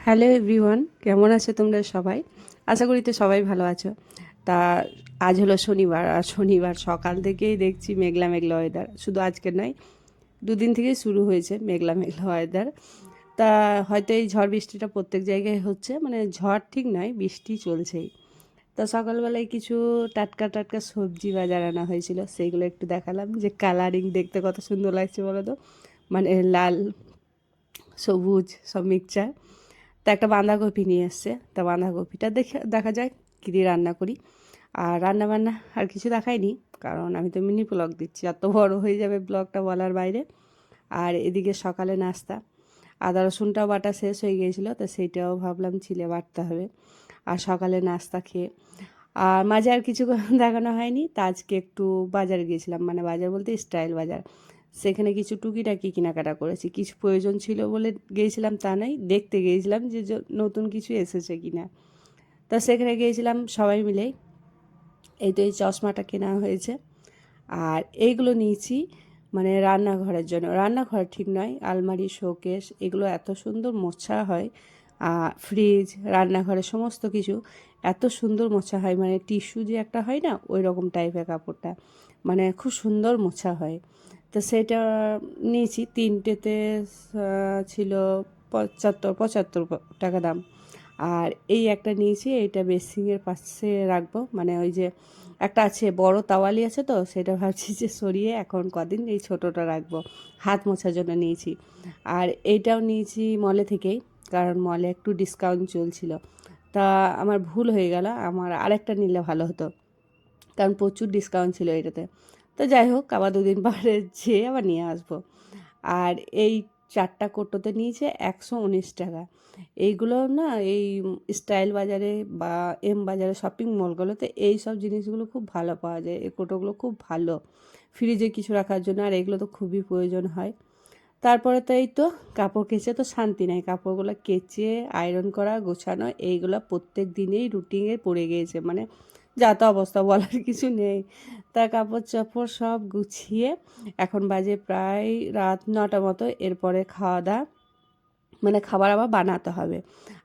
Hello everyone, কেমন আছো তোমরা সবাই? আশা করি তো সবাই ভালো আছো। তা আজ হলো শনিবার, আর শনিবার সকাল থেকেই দেখছি মেঘলা মেঘলা ওয়েদার। শুধু আজকে নয়, দুদিন থেকেই শুরু হয়েছে মেঘলা মেঘলা ওয়েদার। তা হয়তো এই ঝড় বৃষ্টিটা প্রত্যেক জায়গায় হচ্ছে, মানে ঝড় ঠিক নয়, বৃষ্টি চলছেই। তা সকালবেলায় কিছু টাটকা টাটকা সবজি বাজার আনা হয়েছিল, সেইগুলো একটু দেখালাম যে কালারিং দেখতে কত সুন্দর লাগছে বলো তো। মানে লাল সবুজ সব মিক্সচার। তা একটা বাঁধাকপি নিয়ে এসছে, তা বাঁধাকপিটা দেখে দেখা যাক কী দিয়ে রান্না করি। আর রান্না বান্না আর কিছু দেখাইনি, কারণ আমি তো মিনি ব্লগ দিচ্ছি, এত বড় হয়ে যাবে ব্লগটা বলার বাইরে। আর এদিকে সকালে নাস্তা, আদা রসুনটাও বাটা শেষ হয়ে গিয়েছিলো, তো সেইটাও ভাবলাম ছিলে বাটতে হবে। আর সকালে নাস্তা খেয়ে আর মাঝে আর কিছু দেখানো হয়নি। তা আজকে একটু বাজারে গিয়েছিলাম, মানে বাজার বলতে স্টাইল বাজার। সেখানে কিছু টুকিটাকি কেনাকাটা করেছি, কিছু প্রয়োজন ছিল বলে গিয়েছিলাম তা নয়, দেখতে গিয়েছিলাম যে নতুন কিছু এসেছে কি না। তা সেখানে গিয়েছিলাম সবাই মিলেই। এই তো এই চশমাটা কেনা হয়েছে। আর এইগুলো নিয়েছি মানে রান্নাঘরের জন্য, রান্নাঘর ঠিক নয়, আলমারি শোকেস এগুলো এত সুন্দর মোছা হয়। ফ্রিজ, রান্নাঘরের সমস্ত কিছু এত সুন্দর মোছা হয়, মানে টিস্যু যে একটা হয় না, ওই রকম টাইপের কাপড়টা, মানে খুব সুন্দর মোছা হয়। তো সেটা নিয়েছি তিনটেতে, ছিল 75 টাকা দাম। আর এই একটা নিয়েছি, এইটা বেসিংয়ের পাশে রাখবো, মানে ওই যে একটা আছে বড় তাওয়ালি আছে, তো সেটা ভাবছি যে সরিয়ে এখন কদিন এই ছোটোটা রাখবো, হাত মোছার জন্য নিয়েছি। আর এইটাও নিয়েছি মলে থেকেই, কারণ মলে একটু ডিসকাউন্ট চলছিল। তা আমার ভুল হয়ে গেল, আমার আরেকটা নিলে ভালো হতো, কারণ প্রচুর ডিসকাউন্ট ছিল এটাতে। তো যাই হোক, আবার দুদিন পরে যেয়ে আবার নিয়ে আসবো। আর এই 4টা কৌটোতে নিয়েছে 119 টাকা। এইগুলো না, এই স্টাইল বাজারে বা এম বাজারে শপিং মলগুলোতে এই সব জিনিসগুলো খুব ভালো পাওয়া যায়। এই কৌটোগুলো খুব ভালো ফ্রিজে কিছু রাখার জন্য, আর এগুলো তো খুবই প্রয়োজন হয়। তারপরে তো এই তো কাপড় কেচে তো শান্তি নাই, কাপড়গুলো কেচে আয়রন করা গোছানো এইগুলো প্রত্যেক দিনেই রুটিনে পড়ে গিয়েছে, মানে যা তা অবস্থা বলার কিছু নেই। তা কাপড় চাপড় সব গুছিয়ে এখন বাজে প্রায় রাত 9টা মতো। এরপরে খাওয়া দাওয়া, মানে খাবার আবার বানাতে হবে।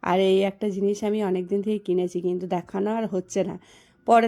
আর এই একটা জিনিস আমি অনেক দিন থেকে কিনেছি, কিন্তু দেখানো আর হচ্ছে না, পরে